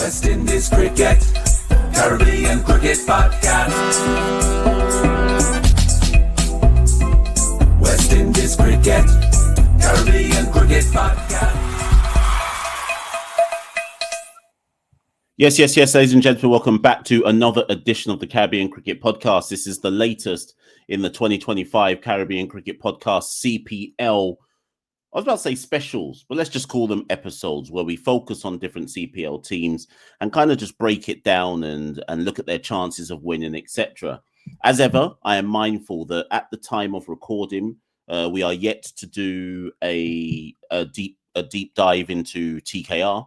West Indies Cricket, Caribbean Cricket Podcast. West Indies Cricket, Caribbean Cricket Podcast. Yes, ladies and gentlemen, welcome back to another edition of the Caribbean Cricket Podcast. This is the latest in the 2025 Caribbean Cricket Podcast CPL. I was about to say specials, but let's just call them episodes where we focus on different CPL teams and kind of just break it down and look at their chances of winning, etc. As ever, I am mindful that at the time of recording, we are yet to do a deep dive into TKR.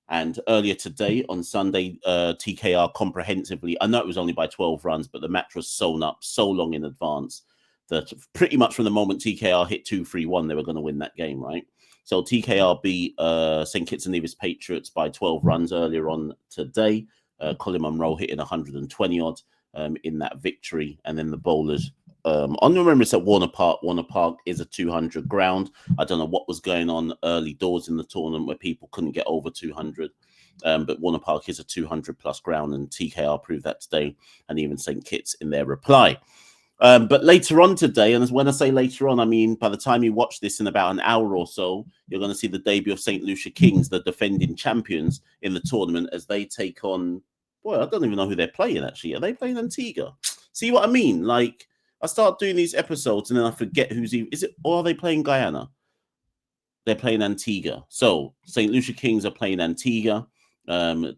And earlier today, on Sunday, TKR comprehensively, I know it was only by 12 runs, but the match was sewn up so long in advance that pretty much from the moment TKR hit 2-3-1, they were going to win that game, right? So TKR beat St. Kitts and Nevis Patriots by 12 runs earlier on today. Colin Munro hitting 120-odd in that victory. And then the bowlers, on the remembrance at Warner Park is a 200 ground. I don't know what was going on early doors in the tournament where people couldn't get over 200. But Warner Park is a 200-plus ground, and TKR proved that today, and even St. Kitts in their reply. But later on today, and when I say later on, I mean by the time you watch this in about an hour or so, you're going to see the debut of Saint Lucia Kings, the defending champions in the tournament, as they take on, I don't even know who they're playing, actually. Are they playing Antigua? See what I mean? Like, I start doing these episodes and then I forget or are they playing Guyana? They're playing Antigua. So Saint Lucia Kings are playing Antigua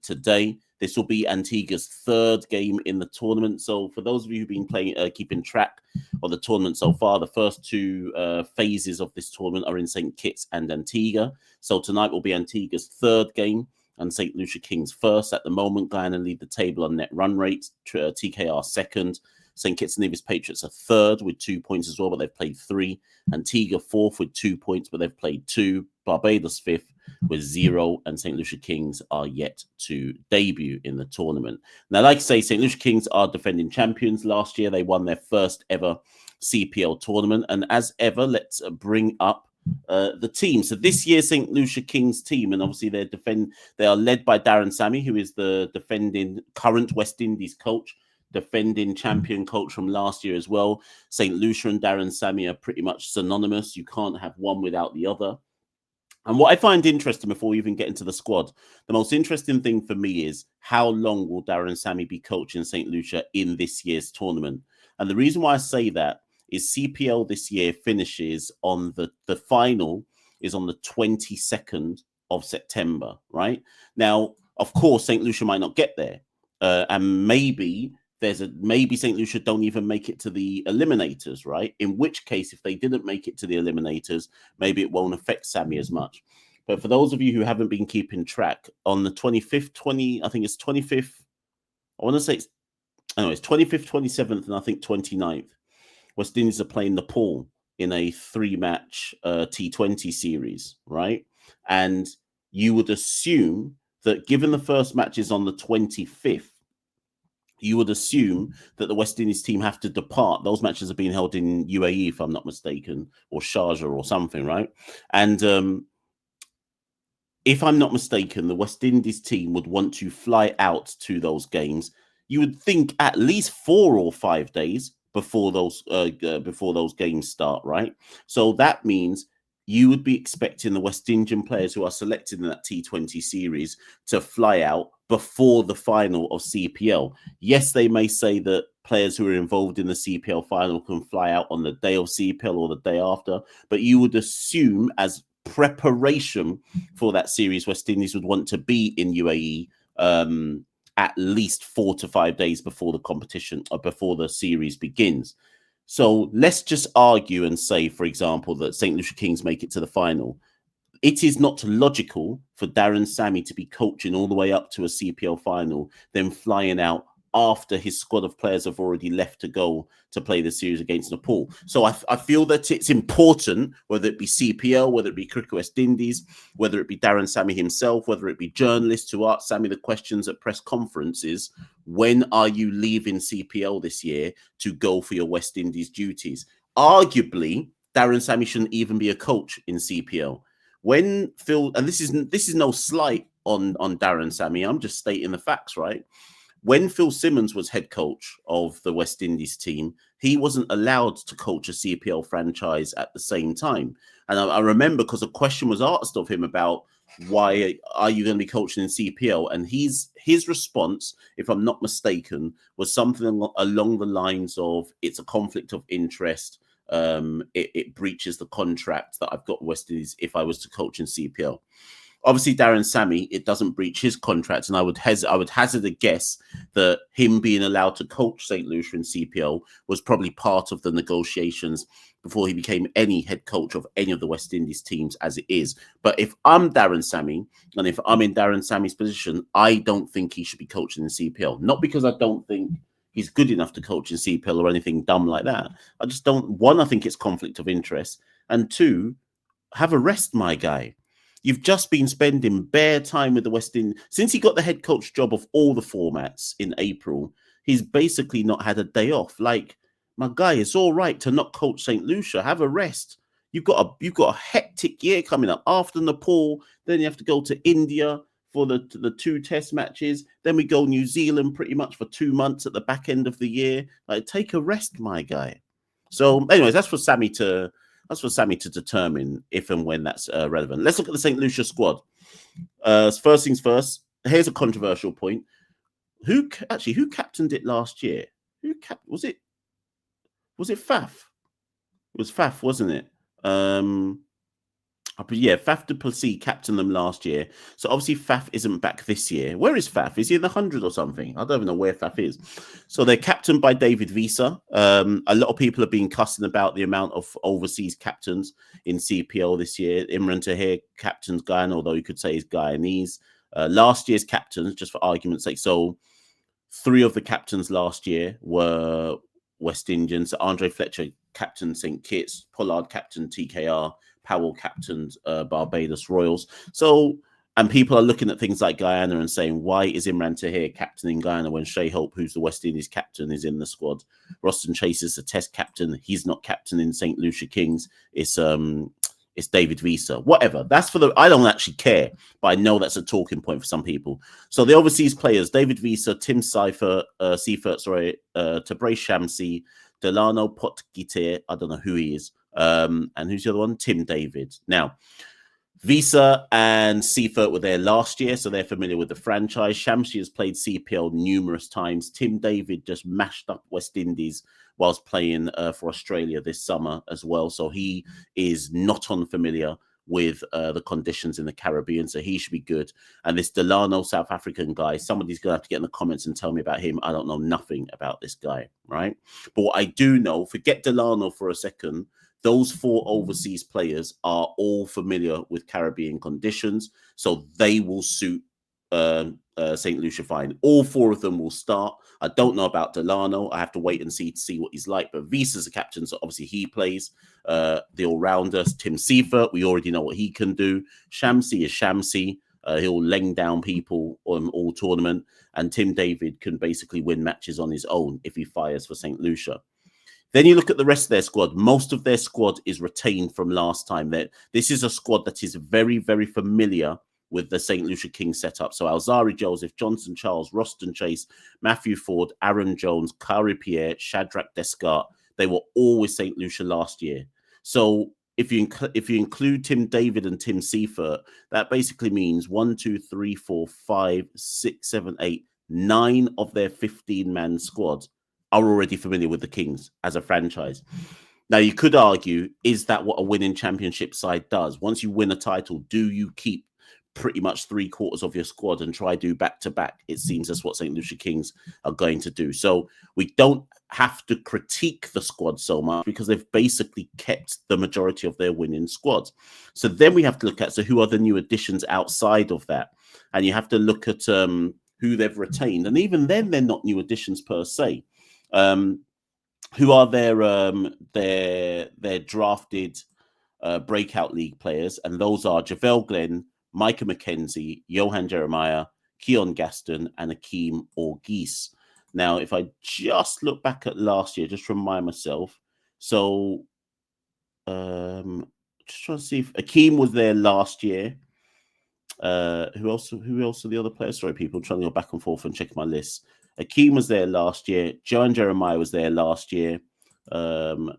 today. This will be Antigua's third game in the tournament. So for those of you who've been keeping track of the tournament so far, the first two phases of this tournament are in St. Kitts and Antigua. So tonight will be Antigua's third game and St. Lucia Kings first. At the moment, Guyana lead the table on net run rate, TKR second. St. Kitts and Nevis Patriots are third with 2 points as well, but they've played 3. Antigua fourth with 2 points, but they've played 2. Barbados fifth with 0, and St. Lucia Kings are yet to debut in the tournament. Now, like I say, St. Lucia Kings are defending champions. Last year, they won their first ever CPL tournament. And as ever, let's bring up the team. So this year, St. Lucia Kings team, and obviously they are led by Daren Sammy, who is the defending current West Indies coach, defending champion coach from last year as well. St. Lucia and Daren Sammy are pretty much synonymous. You can't have one without the other. And what I find interesting before we even get into the squad, the most interesting thing for me is how long will Daren Sammy be coaching St. Lucia in this year's tournament? And the reason why I say that is CPL this year finishes on the final is on the 22nd of September, right? Now, of course, St. Lucia might not get there. And maybe St. Lucia don't even make it to the eliminators, right? In which case, if they didn't make it to the eliminators, maybe it won't affect Sammy as much. But for those of you who haven't been keeping track, on the 25th, 25th, I want to say it's 25th, 27th, and I think 29th, West Indies are playing Nepal in a 3-match T20 series, right? And you would assume that given the first match is on the 25th, you would assume that the West Indies team have to depart. Those matches are being held in UAE, if I'm not mistaken, or Sharjah or something, right? And if I'm not mistaken, the West Indies team would want to fly out to those games. You would think at least 4 or 5 days before those games start, right? So that means you would be expecting the West Indian players who are selected in that T20 series to fly out before the final of CPL. Yes, they may say that players who are involved in the CPL final can fly out on the day of CPL or the day after, but you would assume as preparation for that series, West Indies would want to be in UAE at least 4 to 5 days before the competition or before the series begins. So let's just argue and say, for example, that St. Lucia Kings make it to the final. It is not logical for Daren Sammy to be coaching all the way up to a CPL final, then flying out after his squad of players have already left to go to play the series against Nepal. So I feel that it's important, whether it be CPL, whether it be Cricket West Indies, whether it be Daren Sammy himself, whether it be journalists who ask Sammy the questions at press conferences, when are you leaving CPL this year to go for your West Indies duties? Arguably, Daren Sammy shouldn't even be a coach in CPL. When Phil, and this is no slight on Daren Sammy. I'm just stating the facts, right? When Phil Simmons was head coach of the West Indies team, he wasn't allowed to coach a CPL franchise at the same time. And I remember because a question was asked of him about why are you going to be coaching in CPL, and his response, if I'm not mistaken, was something along the lines of it's a conflict of interest. It breaches the contract that I've got with West Indies if I was to coach in CPL. Obviously, Daren Sammy, it doesn't breach his contract, and I would hazard a guess that him being allowed to coach Saint Lucia in CPL was probably part of the negotiations before he became any head coach of any of the West Indies teams as it is. But if I'm Daren Sammy, and if I'm in Daren Sammy's position, I don't think he should be coaching in CPL. Not because I don't think he's good enough to coach in CPL or anything dumb like that. I just don't. One, I think it's conflict of interest, and two, have a rest, my guy. You've just been spending bare time with the West Indies. Since he got the head coach job of all the formats in April, he's basically not had a day off. Like, my guy, it's all right to not coach St. Lucia. Have a rest. You've got a hectic year coming up. After Nepal, then you have to go to India for the 2 test matches. Then we go New Zealand pretty much for 2 months at the back end of the year. Like, take a rest, my guy. So, anyways, that's for Sammy to determine if and when that's relevant. Let's look at the St. Lucia squad. First things first, here's a controversial point. Who captained it last year? Was it Faf? It was Faf, wasn't it? Yeah, Faf du Plessis captained them last year. So obviously Faf isn't back this year. Where is Faf? Is he in the 100 or something? I don't even know where Faf is. So they're captained by David Visa. A lot of people have been cussing about the amount of overseas captains in CPL this year. Imran Tahir captains Guyana, although you could say he's Guyanese. Last year's captains, just for argument's sake. So 3 of the captains last year were West Indians. So Andre Fletcher captained St. Kitts, Pollard captained TKR, Powell captained Barbados Royals. So, and people are looking at things like Guyana and saying, why is Imran Tahir captaining Guyana when Shea Hope, who's the West Indies captain, is in the squad? Roston Chase is the test captain. He's not captaining Saint Lucia Kings. It's David Visa. Whatever. That's for I don't actually care, but I know that's a talking point for some people. So the overseas players, David Visa, Tim Seifert, Tabré Shamsi, Delano Potgite, I don't know who he is. And who's the other one? Tim David. Now, Visa and Seifert were there last year, so they're familiar with the franchise. Shamsi has played CPL numerous times. Tim David just mashed up West Indies whilst playing for Australia this summer as well. So he is not unfamiliar with the conditions in the Caribbean, so he should be good. And this Delano South African guy, somebody's going to have to get in the comments and tell me about him. I don't know nothing about this guy, right? But what I do know, forget Delano for a second, those 4 overseas players are all familiar with Caribbean conditions, so they will suit St. Lucia fine. All 4 of them will start. I don't know about Delano. I have to wait and see what he's like. But Visa's the captain, so obviously he plays. The all-rounders, Tim Seifert, we already know what he can do. Shamsi is Shamsi. He'll laying down people on all tournament. And Tim David can basically win matches on his own if he fires for St. Lucia. Then you look at the rest of their squad. Most of their squad is retained from last time. This is a squad that is very, very familiar with the St. Lucia Kings setup. So Alzari Joseph, Johnson Charles, Roston Chase, Matthew Ford, Aaron Jones, Kari Pierre, Shadrach Descartes. They were all with St. Lucia last year. So if you include Tim David and Tim Seifert, that basically means 1, 2, 3, 4, 5, 6, 7, 8, 9 of their 15-man squad are already familiar with the Kings as a franchise. Now, you could argue, is that what a winning championship side does? Once you win a title, do you keep pretty much 3/4 of your squad and try do back-to-back? It seems that's what St. Lucia Kings are going to do. So we don't have to critique the squad so much because they've basically kept the majority of their winning squads. So then we have to look at, so who are the new additions outside of that? And you have to look at who they've retained. And even then, they're not new additions per se. Who are their drafted breakout league players, and those are Javel Glenn, Micah McKenzie, Johan Jeremiah, Keon Gaston, and Akeem Orgis. Now, if I just look back at last year, just remind myself. So, just trying to see if Akeem was there last year. Who else? Who else are the other players? Sorry, people, I'm trying to go back and forth and check my list. Akeem was there last year. Joan Jeremiah was there last year. Glenn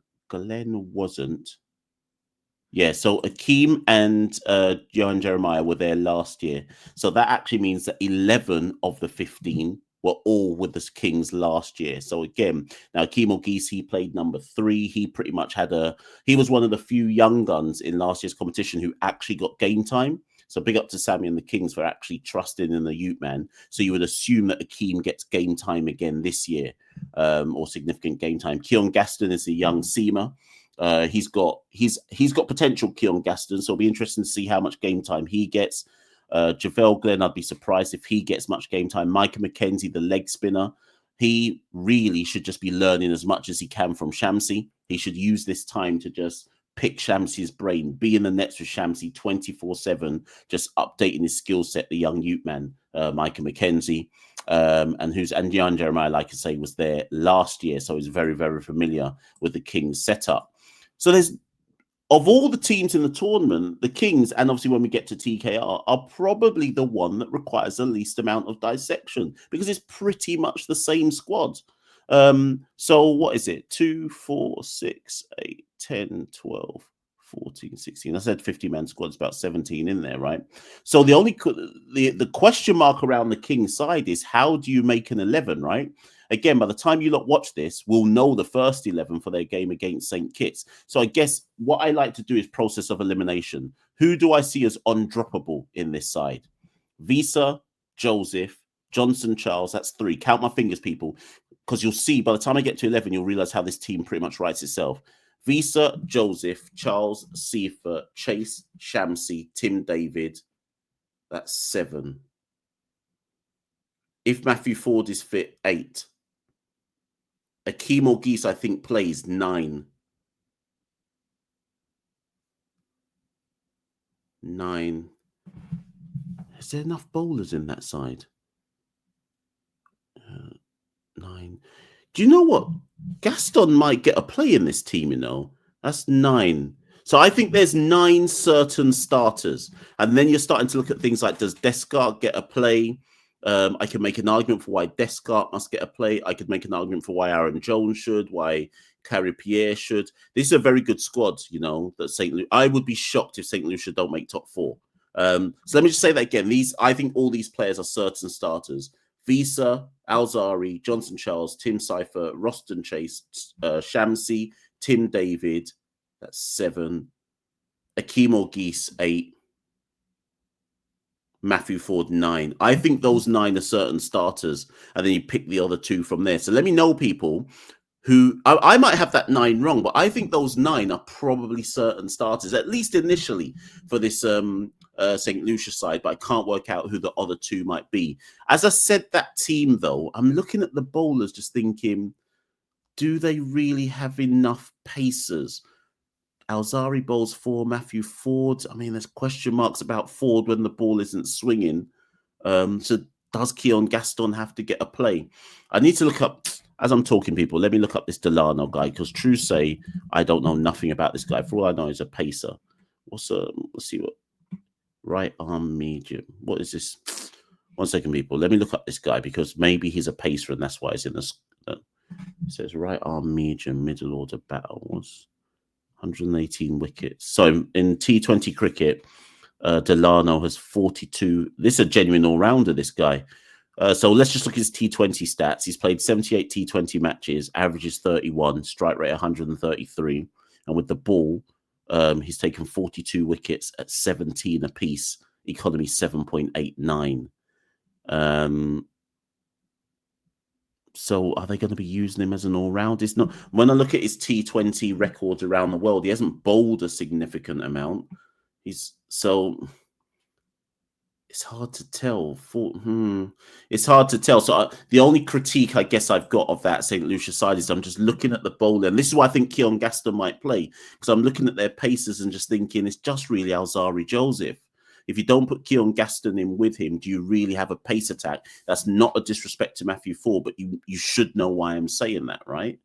wasn't. Yeah, so Akeem and Johan Jeremiah were there last year. So that actually means that 11 of the 15 were all with the Kings last year. So again, now Akeem Ogis, he played number 3. He pretty much he was one of the few young guns in last year's competition who actually got game time. So big up to Sammy and the Kings for actually trusting in the Ute man. So you would assume that Akeem gets game time again this year, or significant game time. Keon Gaston is the young seamer. He's got potential, Keon Gaston, so it'll be interesting to see how much game time he gets. Javale Glenn, I'd be surprised if he gets much game time. Micah McKenzie, the leg spinner, he really should just be learning as much as he can from Shamsi. He should use this time to just pick Shamsi's brain, be in the nets with Shamsi 24/7, just updating his skill set. The young Ute man, Micah McKenzie, and Jan Jeremiah, like I say, was there last year, so he's very, very familiar with the Kings setup. So there's, of all the teams in the tournament, the Kings, and obviously when we get to TKR, are probably the one that requires the least amount of dissection because it's pretty much the same squad. So what is it? 2, 4, 6, 8, 10, 12, 14, 16. I said 50-man squad. It's about 17 in there, right? So the question mark around the Kings side is how do you make an 11, right? Again, by the time you lot watch this, we'll know the first 11 for their game against St. Kitts. So I guess what I like to do is process of elimination. Who do I see as undroppable in this side? Visa, Joseph, Johnson, Charles. That's 3. Count my fingers, people, because you'll see by the time I get to 11, you'll realize how this team pretty much writes itself. Visa, Joseph, Charles, Seifert, Chase, Shamsi, Tim David. That's 7. If Matthew Ford is fit, 8. Akeem Ogis, I think, plays 9. 9. Is there enough bowlers in that side? 9. Do you know what? Gaston might get a play in this team, you know. That's 9. So I think there's 9 certain starters. And then you're starting to look at things like, does Descartes get a play? I can make an argument for why Descartes must get a play. I could make an argument for why Aaron Jones should, why Carrie Pierre should. This is a very good squad, you know, that St. Lucia. I would be shocked if St. Lucia don't make top 4. So let me just say that again. I think all these players are certain starters. Visa, Alzari, Johnson Charles, Tim Seifert, Roston Chase, Shamsi, Tim David. That's 7. Akeem Ogis, 8. Matthew Ford, 9. I think those 9 are certain starters, and then you pick the other 2 from there. So let me know, people, who I might have that 9 wrong, but I think those 9 are probably certain starters, at least initially, for this St. Lucia side, but I can't work out who the other 2 might be. As I said, that team, though, I'm looking at the bowlers just thinking, do they really have enough pacers? Alzari bowls 4, Matthew Ford. I mean, there's question marks about Ford when the ball isn't swinging. So does Keon Gaston have to get a play? I need to look up, as I'm talking, people, let me look up this Delano guy, because true say, I don't know nothing about this guy. For all I know, he's a pacer. Let's see what, right arm medium. What is this? 1 second, people. Let me look up this guy, because maybe he's a pacer, and that's why he's in this. It says right arm medium, middle order battles. 118 wickets. So in T20 cricket, Delano has 42. This is a genuine all-rounder, this guy. So let's just look at his T20 stats. He's played 78 T20 matches, averages 31, strike rate 133. And with the ball, he's taken 42 wickets at 17 apiece, economy 7.89. So are they going to be using him as an all-round? It's not. When I look at his T20 records around the world, he hasn't bowled a significant amount. It's hard to tell. It's hard to tell. So the only critique I guess I've got of that St. Lucia side is I'm just looking at the bowler, and this is why I think Keon Gaston might play, because I'm looking at their paces and just thinking it's just really Alzari Joseph. If you don't put Keon Gaston in with him, do you really have a pace attack? That's not a disrespect to Matthew Ford, but you should know why I'm saying that, right?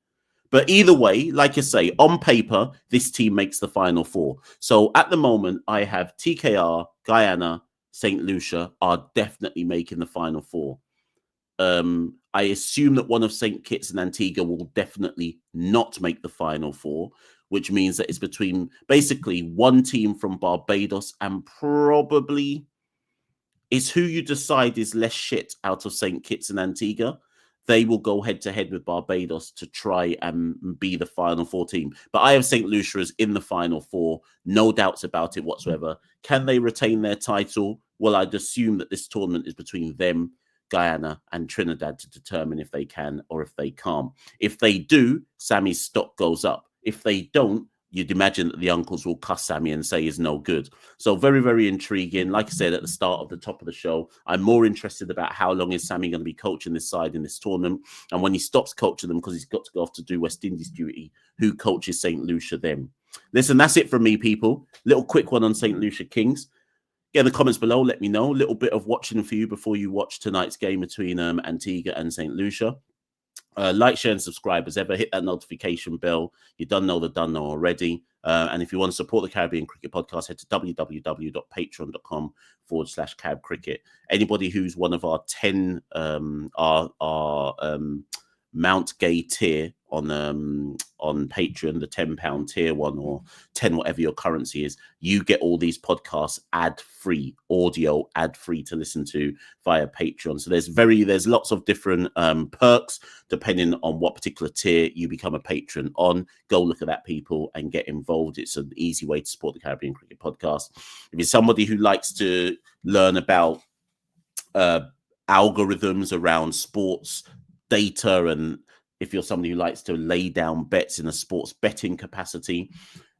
But either way, like I say, on paper, this team makes the final 4. So at the moment, I have TKR, Guyana, Saint Lucia are definitely making the final four. I assume that one of St. Kitts and Antigua will definitely not make the final four, which means that it's between basically one team from Barbados and probably is who you decide is less shit out of St. Kitts and Antigua. They will go head to head with Barbados to try and be the final four team. But I have St. Lucia as in the final four. No doubts about it whatsoever. Can they retain their title? Well, I'd assume that this tournament is between them, Guyana, and Trinidad to determine if they can or if they can't. If they do, Sammy's stock goes up. If they don't, you'd imagine that the uncles will cuss Sammy and say he's no good. So very, very intriguing. Like I said at the start of the top of the show, I'm more interested about how long is Sammy going to be coaching this side in this tournament. And when he stops coaching them, because he's got to go off to do West Indies duty, who coaches Saint Lucia then? Listen, that's it from me, people. Little quick one on Saint Lucia Kings. Get in the comments below, let me know. A little bit of watching for you before you watch tonight's game between Antigua and Saint Lucia. Like, share, and subscribe as ever. Hit that notification bell. You done know already. And if you want to support the Caribbean Cricket Podcast, head to www.patreon.com/Carib Cricket. Anybody who's one of our 10 Mount Gay tier on Patreon, the £10 tier one or 10 whatever your currency is, you get all these podcasts ad-free, audio ad-free to listen to via Patreon. So there's lots of different perks depending on what particular tier you become a patron on. Go look at that, people, and get involved. It's an easy way to support the Caribbean Cricket Podcast. If you're somebody who likes to learn about algorithms around sports data, and if you're somebody who likes to lay down bets in a sports betting capacity,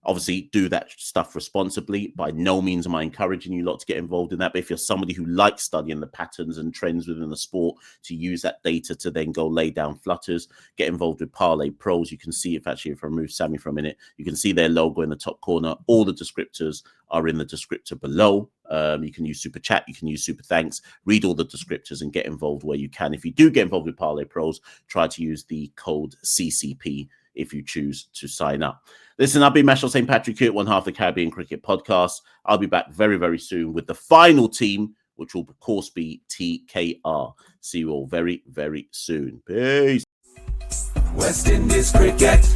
obviously do that stuff responsibly. By no means am I encouraging you lot to get involved in that. But if you're somebody who likes studying the patterns and trends within the sport to use that data to then go lay down flutters, get involved with Parlay Pros. You can see, if I remove Sammy for a minute, you can see their logo in the top corner. All the descriptors are in the descriptor below. You can use Super Chat, you can use Super Thanks, read all the descriptors and get involved where you can. If you do get involved with Parlay Pros, try to use the code CCP if you choose to sign up. Listen, I'll be Machel St. Patrick here at one half the Caribbean Cricket Podcast. I'll be back very, very soon with the final team, which will, of course, be TKR. See you all very, very soon. Peace. West Indies Cricket,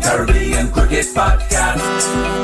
Caribbean Cricket Podcast.